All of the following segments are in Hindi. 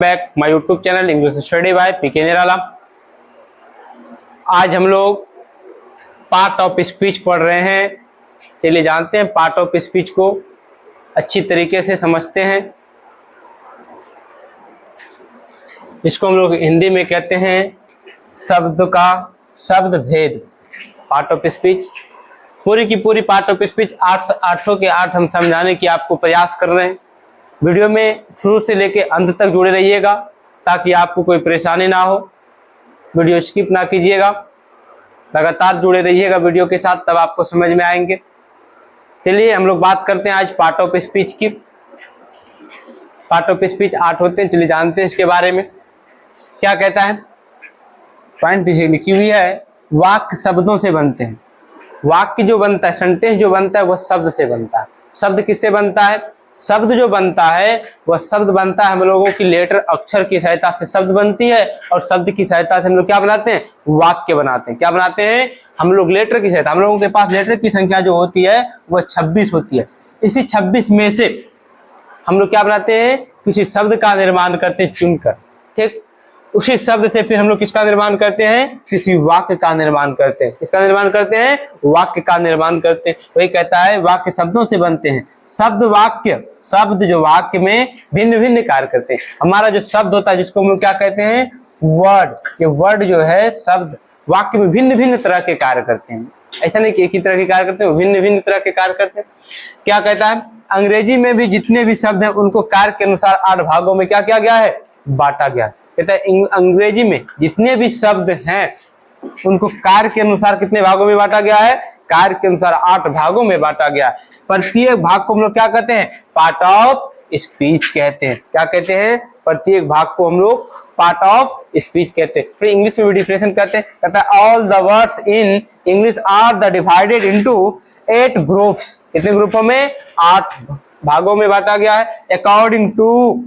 Back my YouTube channel English study by P K Nirala. आज हम लोग पार्ट ऑफ स्पीच पढ़ रहे हैं। चलिए जानते हैं पार्ट ऑफ स्पीच को, अच्छी तरीके से समझते हैं। इसको हम लोग हिंदी में कहते हैं शब्द का शब्द भेद। पार्ट ऑफ स्पीच पूरी की पूरी पार्ट ऑफ स्पीच आठों के आठ हम समझाने की आपको प्रयास कर रहे हैं। वीडियो में शुरू से लेके अंत तक जुड़े रहिएगा ताकि आपको कोई परेशानी ना हो। वीडियो स्किप ना कीजिएगा, लगातार जुड़े रहिएगा वीडियो के साथ, तब आपको समझ में आएंगे। चलिए हम लोग बात करते हैं आज पार्ट ऑफ स्पीच की। पार्ट ऑफ स्पीच 8 होते हैं, चलिए जानते हैं इसके बारे में। क्या कहता है, पॉइंट पीछे लिखी हुई है, वाक्य शब्दों से बनते हैं। वाक्य जो बनता है, सेंटेंस जो बनता है, वह शब्द से बनता है। शब्द किससे बनता है? शब्द जो बनता है वह शब्द बनता है हम लोगों की लेटर अक्षर की सहायता से शब्द बनती है, और शब्द की सहायता से हम लोग क्या बनाते हैं? वाक्य बनाते हैं। क्या बनाते हैं हम लोग? लेटर की सहायता। हम लोगों के पास लेटर की संख्या जो होती है वह 26 होती है। इसी 26 में से हम लोग क्या बनाते हैं? किसी शब्द का निर्माण करते हैं चुनकर। ठीक, उसी शब्द से फिर हम लोग किसका निर्माण करते हैं? किसी वाक्य का निर्माण करते हैं। किसका निर्माण करते हैं? वाक्य का निर्माण करते हैं। वही कहता है वाक्य शब्दों से बनते हैं। शब्द वाक्य, शब्द जो वाक्य में भिन्न भिन्न कार्य करते हैं। हमारा जो शब्द होता है जिसको हम लोग क्या कहते हैं? वर्ड। ये वर्ड जो है शब्द वाक्य में भिन्न भिन्न तरह के कार्य करते हैं। ऐसा नहीं कि एक ही तरह के कार्य करते हैं, भिन्न भिन्न तरह के कार्य करते हैं। क्या कहता है? अंग्रेजी में भी जितने भी शब्द हैं उनको कार्य के अनुसार 8 भागों में क्या किया गया है? बांटा गया। कहता है अंग्रेजी में जितने भी शब्द हैं उनको कार्य के अनुसार कितने भागों में बांटा गया है? कार्य के अनुसार 8 भागों में बांटा गया है। प्रत्येक भाग को हम लोग क्या कहते हैं? पार्ट ऑफ स्पीच कहते हैं। क्या कहते हैं? प्रत्येक भाग को हम लोग पार्ट ऑफ स्पीच कहते हैं। फिर इंग्लिश में भी डिफिनेशन कहते हैं। कहता है all the words in English are the divided into 8 groups. कितने ग्रुपों में? 8 भागों में बांटा गया है। According to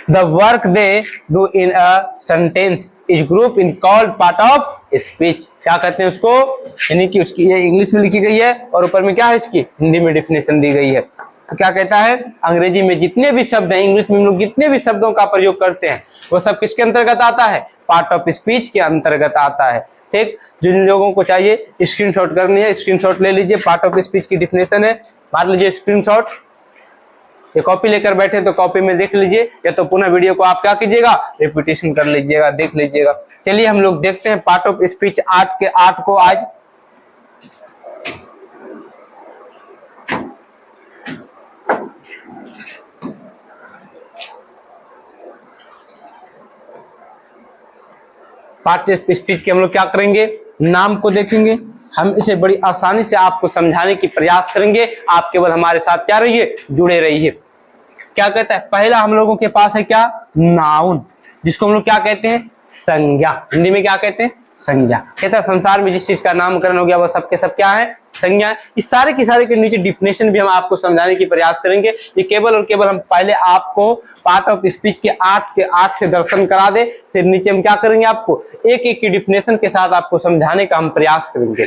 the work they do in a sentence is group in called part of speech। क्या कहते हैं उसको? यानी कि उसकी ये इंग्लिश में लिखी गई है और ऊपर में क्या है इसकी हिंदी में डिफिनेशन दी गई है। तो क्या कहता है? अंग्रेजी में जितने भी शब्द हैं, इंग्लिश में हम लोग जितने भी शब्दों का प्रयोग करते हैं वो सब किसके अंतर्गत आता है? पार्ट ऑफ स्पीच के अंतर्गत आता है। ठीक, जिन लोगों को चाहिए स्क्रीनशॉट करनी है, स्क्रीनशॉट ले लीजिए। पार्ट ऑफ स्पीच की डिफिनेशन है, मार लीजिए स्क्रीनशॉट। ये कॉपी लेकर बैठे तो कॉपी में देख लीजिए, या तो पुनः वीडियो को आप क्या कीजिएगा? रिपीटेशन कर लीजिएगा, देख लीजिएगा। चलिए हम लोग देखते हैं पार्ट ऑफ स्पीच 8 के 8 को आज। पार्ट ऑफ स्पीच के हम लोग क्या करेंगे? नाम को देखेंगे। हम इसे बड़ी आसानी से आपको समझाने की प्रयास करेंगे। आप केवल हमारे साथ क्या रहिए? जुड़े रहिए। क्या कहता है? पहला हम लोगों के पास है क्या? नाउन, जिसको हम लोग क्या कहते हैं? संज्ञा। हिंदी में क्या कहते हैं? संज्ञा। कहता है संसार में जिस चीज का नामकरण हो गया वह सबके सब क्या है? संज्ञा। इस सारे की सारे के नीचे डिफिनेशन भी हम आपको समझाने की प्रयास करेंगे। ये केवल और केवल हम पहले आपको पार्ट ऑफ स्पीच के 8 से दर्शन करा दे, फिर नीचे हम क्या करेंगे? आपको एक एक की डिफिनेशन के साथ आपको समझाने का हम प्रयास करेंगे।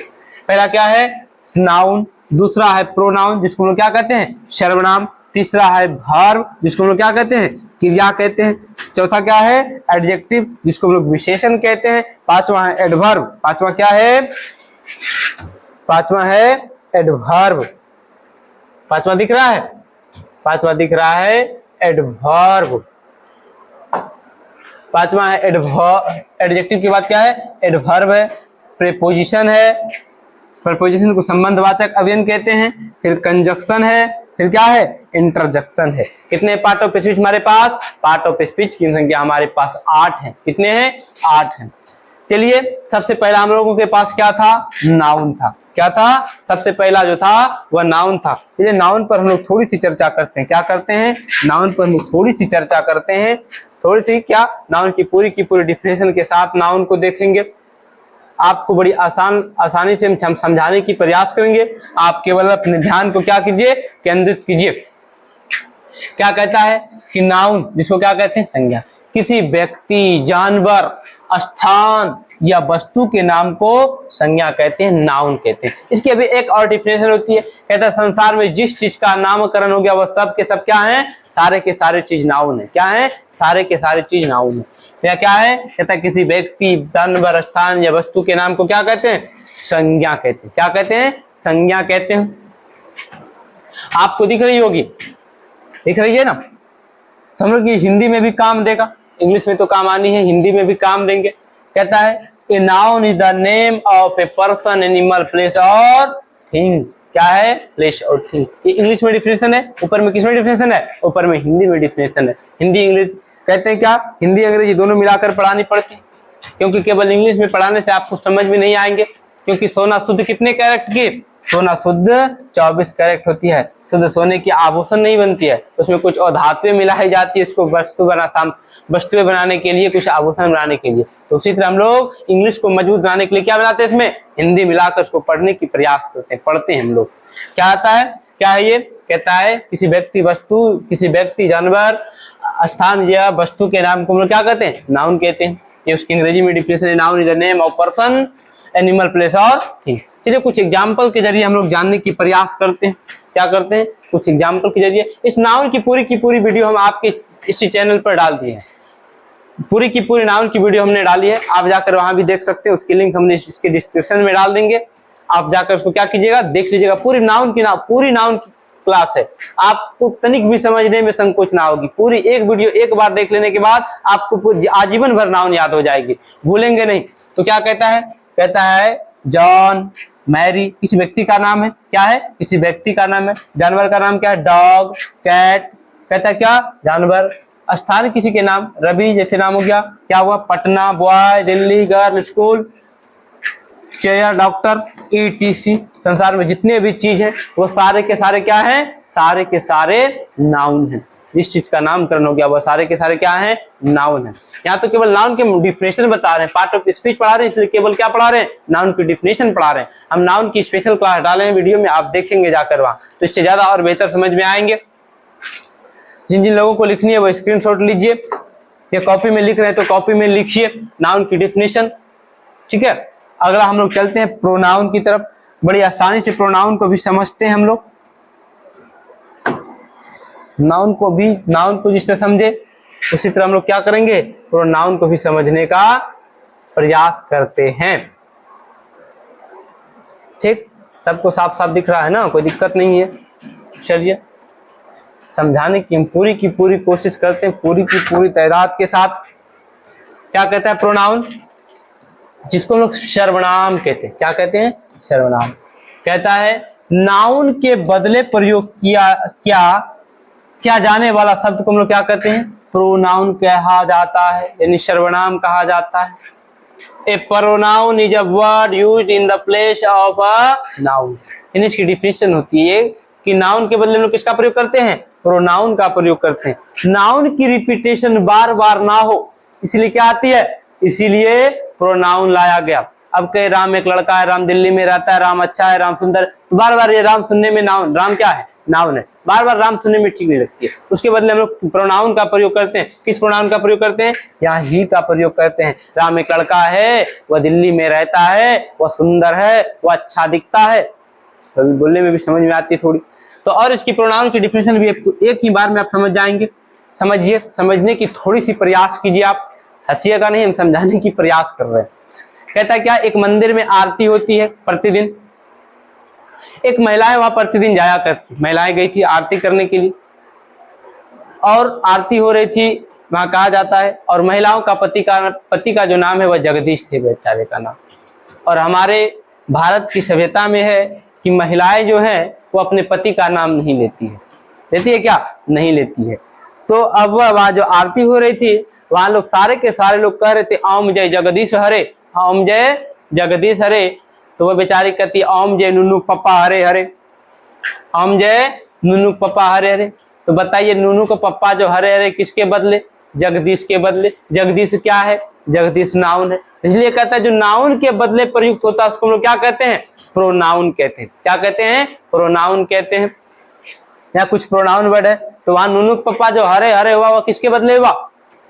पहला क्या है? नाउन। दूसरा है प्रोनाउन, जिसको हम लोग क्या कहते हैं? सर्वनाम। तीसरा है वर्ब, जिसको हम लोग क्या कहते हैं? क्रिया कहते हैं। चौथा क्या है? एडजेक्टिव, जिसको हम लोग विशेषण कहते हैं। पांचवा है एडवर्ब। पांचवा क्या है? पांचवा है एडवर्ब। पांचवा दिख रहा है? पांचवा दिख रहा है एडवर्ब। पांचवा है एडजेक्टिव की बात क्या है? एडवर्ब है। प्रीपोजिशन है, प्रपोजिशन को संबंधवाचक अव्यय कहते हैं। फिर कंजक्शन है, फिर क्या है? इंटरजेक्शन है। कितने पार्ट ऑफ स्पीच हमारे पास? पार्ट ऑफ स्पीच की संख्या हमारे पास 8 है। कितने हैं? 8 हैं। चलिए सबसे पहला हम लोगों के पास क्या था? नाउन था। क्या था? सबसे पहला जो था वह नाउन था। चलिए नाउन पर हम लोग थोड़ी सी चर्चा करते हैं। क्या करते हैं? नाउन पर हम लोग थोड़ी सी चर्चा करते हैं। थोड़ी सी क्या? नाउन की पूरी डिफिनेशन के साथ नाउन को देखेंगे। आपको बड़ी आसानी से हम समझाने की प्रयास करेंगे। आप केवल अपने ध्यान को क्या कीजिए? केंद्रित कीजिए। क्या कहता है कि नाउन, जिसको क्या कहते हैं? संज्ञा। किसी व्यक्ति, जानवर, स्थान या वस्तु के नाम को संज्ञा कहते हैं, नाउन कहते हैं। इसकी अभी एक और डिफिनेशन होती है, कहता है संसार में जिस चीज का नामकरण हो गया वह सब के सब क्या है, सारे के सारे चीज नाउन है। क्या है, सारे के सारे चीज नाउन है। तो क्या है, कहता है किसी व्यक्ति, जानवर, स्थान या वस्तु के नाम को क्या कहते हैं, संज्ञा कहते हैं। क्या कहते हैं, संज्ञा कहते हैं। आपको दिख रही होगी, दिख रही है ना। तो हम लोग ये हिंदी में भी काम देगा, इंग्लिश में तो काम आनी है, हिंदी में भी काम देंगे। कहता है a noun is the name of a person, animal, place और थिंग। क्या है, प्लेस और थिंग। ये इंग्लिश में डिफिनेशन है, ऊपर में किसमें डिफिनेशन है, ऊपर में हिंदी में डिफिनेशन है। हिंदी इंग्लिश कहते हैं क्या, हिंदी अंग्रेजी दोनों मिलाकर पढ़ानी पड़ती है, क्योंकि केवल इंग्लिश में पढ़ाने से आपको समझ में नहीं आएंगे। क्योंकि सोना शुद्ध कितने कैरेट की, सोना शुद्ध 24 कैरेट होती है। शुद्ध सोने की आभूषण नहीं बनती है, उसमें कुछ और धातुएं मिलाई जाती है इसको वस्तुएं बनाने के लिए, कुछ आभूषण बनाने के लिए। तो उसी तरह हम लोग इंग्लिश को मजबूत बनाने के लिए क्या बनाते हैं, इसमें हिंदी मिलाकर उसको पढ़ने की प्रयास करते हैं, पढ़ते हैं हम लोग। क्या आता है, क्या है ये, कहता है किसी व्यक्ति, वस्तु, किसी व्यक्ति, जानवर, स्थान या वस्तु के नाम को हम लोग क्या कहते हैं, नाउन कहते हैं। ये उसकी अंग्रेजी में डिफिनेशन है, noun is the name of person, animal, place और थिंग। चलिए कुछ एग्जाम्पल के जरिए हम लोग जानने की प्रयास करते हैं। क्या करते हैं, कुछ एग्जाम्पल के जरिए। इस नाउन की पूरी वीडियो हम आपके इसी चैनल पर डाल दिए हैं। पूरी की पूरी नाउन की वीडियो हमने डाली है, आप जाकर वहां भी देख सकते हैं। उसकी लिंक हमने इसके डिस्क्रिप्शन में डाल देंगे, आप जाकर उसको क्या कीजिएगा, देख लीजिएगा। पूरी नाउन की क्लास है, आपको तनिक भी समझने में संकोच ना होगी। पूरी एक वीडियो एक बार देख लेने के बाद आपको आजीवन भर नाउन याद हो जाएगी, भूलेंगे नहीं। तो क्या कहता है, कहता है जॉन, मैरी, किसी व्यक्ति का नाम है। क्या है, किसी व्यक्ति का नाम है। जानवर का नाम क्या है, डॉग, कैट। कहता है क्या, जानवर। स्थान किसी के नाम, रवि जैसे नाम हो गया। क्या हुआ, Patna, boy, Delhi, girl, school, chair, doctor, ETC। संसार में जितने भी चीज है वो सारे के सारे क्या है, सारे के सारे नाउन है। जिस चीज का नामकरण हो गया वह सारे के सारे क्या है, नाउन है। यहाँ तो केवल नाउन के डिफिनेशन बता रहे हैं, पार्ट ऑफ स्पीच पढ़ा रहे हैं, इसलिए केवल क्या पढ़ा रहे हैं, नाउन की डिफिनेशन पढ़ा रहे हैं। हम नाउन की स्पेशल क्लास डाले हैं वीडियो में, आप देखेंगे जाकर वहां, तो इससे ज्यादा और बेहतर समझ में आएंगे। जिन जिन लोगों को लिखनी है वो स्क्रीनशॉट लीजिए, या कॉपी में लिख रहे हैं तो कॉपी में लिखिए नाउन की डिफिनेशन। ठीक है, अगला हम लोग चलते हैं प्रोनाउन की तरफ। बड़ी आसानी से प्रोनाउन को भी समझते हैं हम लोग। नाउन को जिस तरह समझे उसी तरह हम लोग क्या करेंगे, प्रोनाउन को भी समझने का प्रयास करते हैं। ठीक, सबको साफ साफ दिख रहा है ना, कोई दिक्कत नहीं है। चलिए समझाने की हम पूरी की पूरी कोशिश करते हैं, पूरी की पूरी तादाद के साथ। क्या कहता है प्रोनाउन, जिसको हम लोग सर्वनाम कहते हैं। क्या कहते हैं, सर्वनाम। कहता है नाउन के बदले प्रयोग किया जाने वाला शब्द को हम लोग क्या कहते हैं, प्रोनाउन कहा जाता है, यानी सर्वनाम कहा जाता है। A pronoun is a word used in the place of a noun. यानी इसकी डिफिनेशन होती है कि नाउन के बदले में किसका प्रयोग करते हैं, प्रोनाउन का प्रयोग करते हैं। नाउन की रिपीटेशन बार बार ना हो, इसलिए क्या आती है, इसीलिए प्रोनाउन लाया गया। अब कहे राम एक लड़का है, राम दिल्ली में रहता है, राम अच्छा है, राम सुंदर, तो बार बार ये राम सुनने में नाउन, राम क्या है, नाउन है, बार बार राम सुनने में ठीक नहीं लगती है। उसके बदले हम लोग प्रोनाउन का प्रयोग करते हैं। किस प्रोनाउन का प्रयोग करते हैं, यहाँ ही का प्रयोग करते हैं। राम एक लड़का है, वह दिल्ली में रहता है, वह सुंदर है, वह अच्छा दिखता है, बोलने में भी समझ में आती है थोड़ी। तो और इसकी प्रोनाउन की डिफिनेशन भी एक ही बार में आप समझ जाएंगे। समझिए, समझने की थोड़ी सी प्रयास कीजिए, आप हंसिएगा नहीं, हम समझाने की प्रयास कर रहे हैं। कहता है क्या, एक मंदिर में आरती होती है प्रतिदिन। एक महिलाएं वहां प्रतिदिन जाया करती, महिलाएं गई थी आरती करने के लिए, और आरती हो रही थी वहां, कहा जाता है। और महिलाओं का पति का जो नाम है वह जगदीश थे, बेचारे का नाम। और हमारे भारत की सभ्यता में है कि महिलाएं जो है वो अपने पति का नाम नहीं लेती है। लेती है क्या, नहीं लेती है। तो अब वहां जो आरती हो रही थी वहां लोग सारे के सारे लोग कह रहे थे ओम जय जगदीश हरे, ओम जय जगदीश हरे। तो वह बेचारी कहती ओम जय नुनू पप्पा हरे हरे, ओम जय नुनू पप्पा हरे हरे। तो बताइए नुनू का पप्पा जो हरे हरे किसके बदले, जगदीश के बदले। जगदीश क्या है, जगदीश नाउन है, इसलिए कहता है जो नाउन के बदले प्रयुक्त होता है उसको हम लोग क्या कहते हैं, प्रोनाउन कहते हैं। क्या कहते हैं, प्रोनाउन कहते हैं। यहाँ कुछ प्रोनाउन वर्ड है, तो वहां नुनू पप्पा जो हरे हरे हुआ वह किसके बदले हुआ,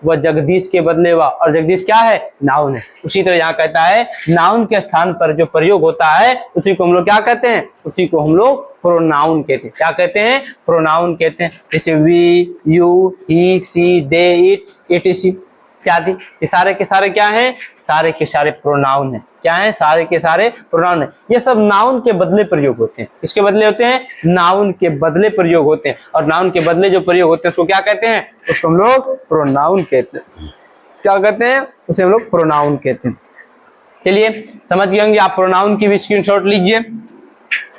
वह जगदीश के बदले हुआ, और जगदीश क्या है, नाउन है। उसी तरह यहाँ कहता है नाउन के स्थान पर जो प्रयोग होता है उसी को हम लोग क्या कहते हैं, उसी को हम लोग प्रोनाउन कहते हैं। क्या कहते हैं, प्रोनाउन कहते हैं। जैसे we, you, he, she, they, it, etc इत्यादि, ये सारे के सारे क्या हैं, सारे के सारे प्रोनाउन हैं। क्या है, सारे के सारे प्रोनाउन है। ये सब नाउन के बदले प्रयोग होते हैं। किसके बदले होते हैं, नाउन के बदले प्रयोग होते हैं। और नाउन के बदले जो प्रयोग होते हैं उसको क्या कहते हैं, उसको हम लोग प्रोनाउन कहते हैं। क्या कहते हैं, उसे हम लोग प्रोनाउन कहते हैं। चलिए समझ गए होंगे आप। प्रोनाउन की भी स्क्रीनशॉट लीजिए,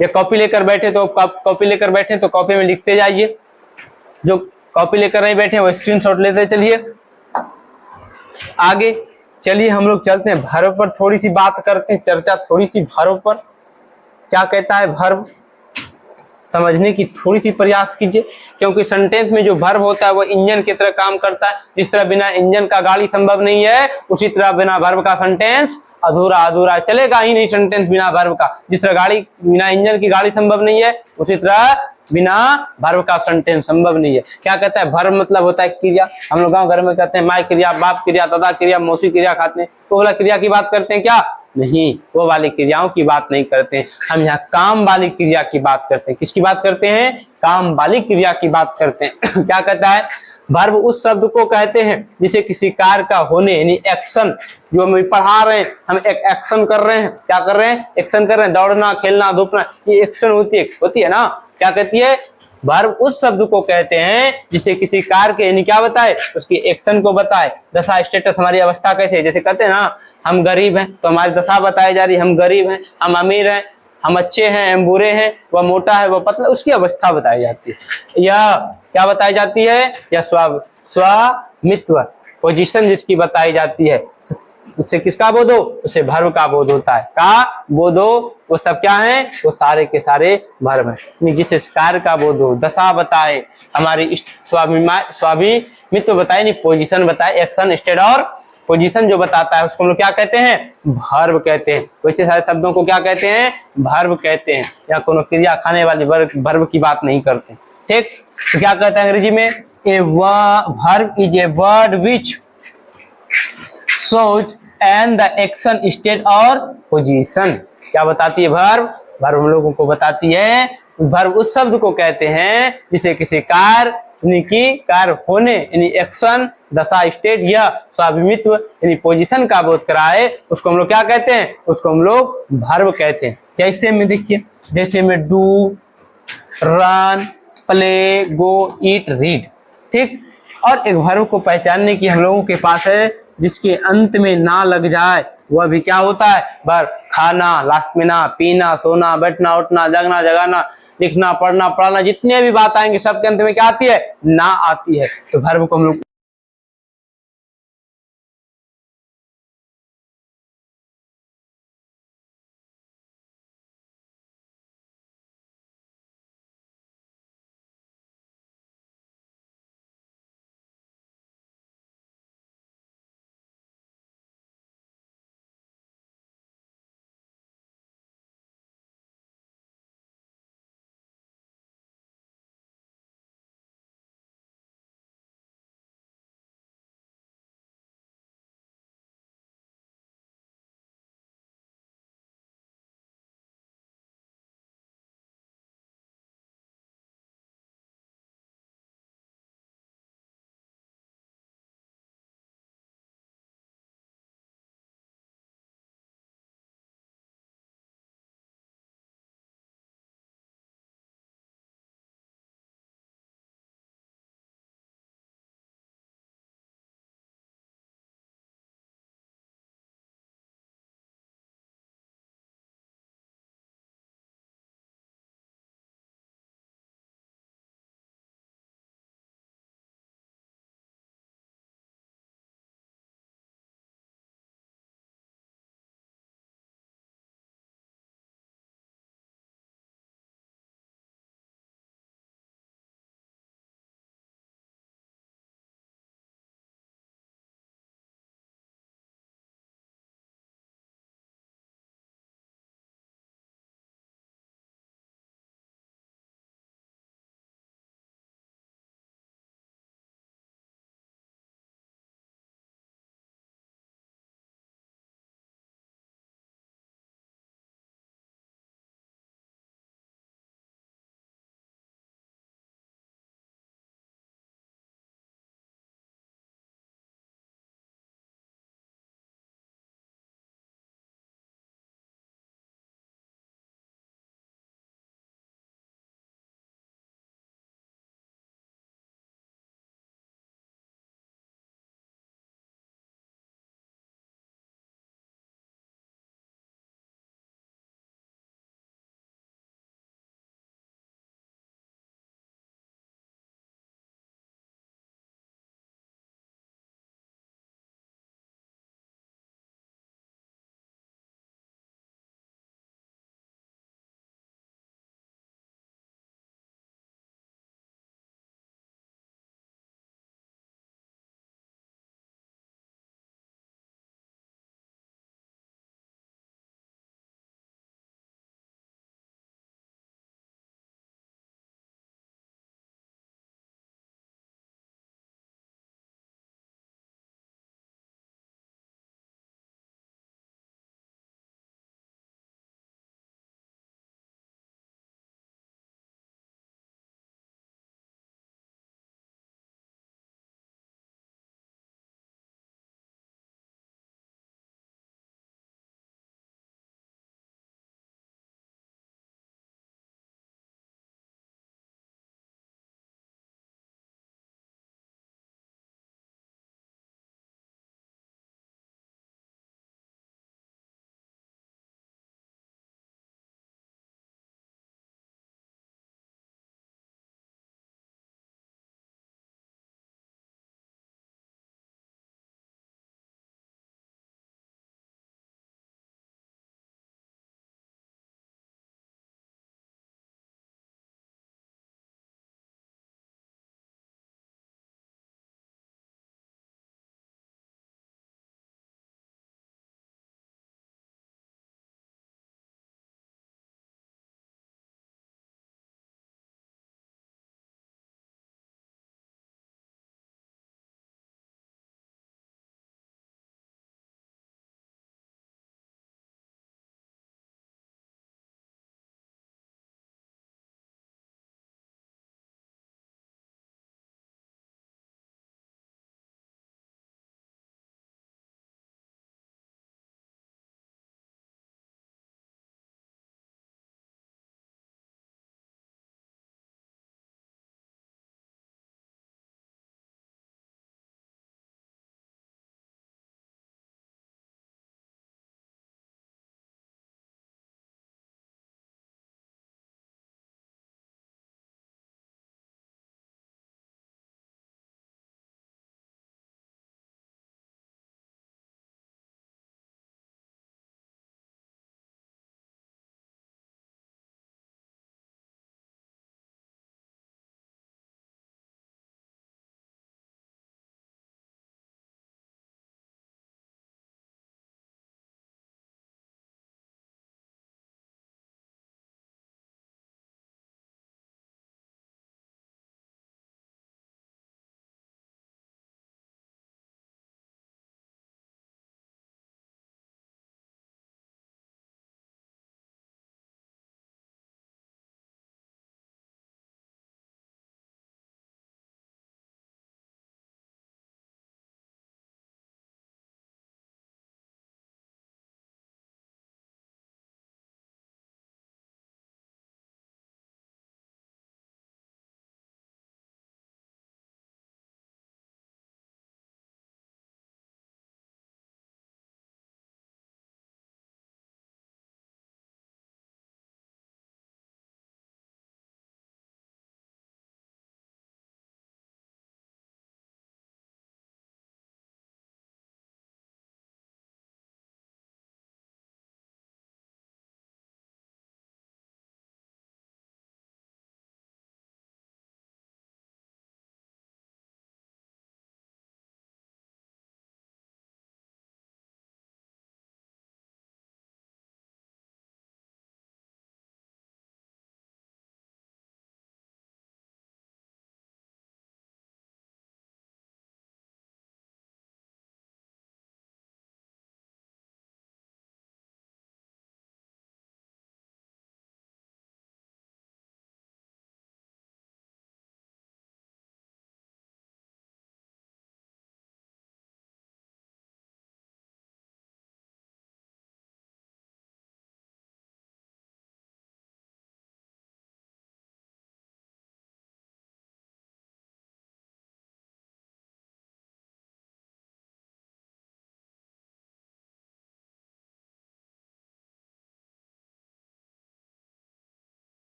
या कॉपी लेकर बैठे तो कॉपी लेकर बैठे तो कॉपी में लिखते जाइए, जो कॉपी लेकर नहीं बैठे वो स्क्रीनशॉट लेते चलिए। आगे चलिए हम लोग चलते हैं वर्ब पर, थोड़ी सी बात करते हैं, चर्चा थोड़ी सी वर्ब पर। क्या कहता है वर्ब, समझने की थोड़ी सी प्रयास कीजिए, क्योंकि सेंटेंस में जो वर्ब होता है वो इंजन की तरह काम करता है। जिस तरह बिना इंजन का गाड़ी संभव नहीं है, उसी तरह बिना वर्ब का सेंटेंस अधूरा अधूरा चलेगा ही नहीं। सेंटेंस बिना वर्ब का, जिस तरह गाड़ी बिना इंजन की गाड़ी संभव नहीं है, उसी तरह बिना वर्ब का सेंटेंस संभव नहीं है। क्या कहता है, वर्ब मतलब होता है क्रिया। हम लोग गाँव घर में कहते हैं माँ क्रिया, बाप क्रिया, दादा क्रिया, मौसी क्रिया खाते हैं, तो वाला क्रिया की बात करते हैं क्या, नहीं, वो वाली क्रियाओं की बात नहीं करते हैं। हम यहाँ काम वाली क्रिया की बात करते हैं। किसकी बात करते हैं, काम वाली क्रिया की बात करते हैं। क्या कहता है, वर्ब उस शब्द को कहते हैं जिसे किसी कार्य का होने यानी एक्शन, जो हम पढ़ा रहे हैं, हम एक एक्शन कर रहे हैं। क्या कर रहे हैं, एक्शन कर रहे हैं, दौड़ना, खेलना, धूपना, ये एक्शन होती है ना। क्या कहती है, वर्ब उस शब्द को कहते हैं जिसे किसी कार्य के यानी क्या बताए, उसकी एक्शन को बताए। दशा स्टेटस, हमारी अवस्था कैसे है, जैसे कहते हैं ना हम गरीब हैं तो हमारी दशा बताई जा रही है, हम गरीब हैं, हम अमीर हैं, हम अच्छे हैं, हम बुरे हैं, वह मोटा है, वह पतला, उसकी अवस्था बताई जाती है। या क्या बताई जाती है, या स्वामित्व, पोजीशन जिसकी बताई जाती है, उससे किसका बोध हो, उससे वर्ब का बोध होता है। का बोध हो, वो सब क्या है, वो सारे के सारे वर्ब हैं। जिसे कार्य का बोध हो, दशा बताए, हमारी स्वामित्व बताए, नहीं पोजीशन बताए, एक्शन स्टेट और पोजीशन जो बताता है उसको हम लोग क्या कहते हैं, वर्ब कहते हैं। वैसे सारे शब्दों को क्या कहते हैं, वर्ब कहते हैं। या कोनो क्रिया खाने वाली वर्ब की बात नहीं करते। ठीक, तो क्या कहते हैं अंग्रेजी में, a verb is a word which shows and the action state और पोजीशन। क्या बताती है वर्ब, वर्ब हम लोगों को बताती है, वर्ब उस शब्द को कहते हैं जिसे किसी कार्य कार्य होने यानी एक्शन, दशा स्टेट या स्वामित्व यानी पोजीशन का बोध कराए, उसको हम लोग क्या कहते हैं, उसको हम लोग वर्ब कहते हैं। जैसे में देखिए, जैसे में do, run, play, go, eat, read. ठीक, और एक वर्ब को पहचानने की हम लोगों के पास है जिसके अंत में ना लग जाए, वह भी क्या होता है, वर्ब। खाना, लास्ट में ना, पीना, सोना, बैठना, उठना, जगना, जगाना, लिखना, पढ़ना, पढ़ाना, जितने भी बात आएंगे सबके अंत में क्या आती है, ना आती है। तो वर्ब को हम लोग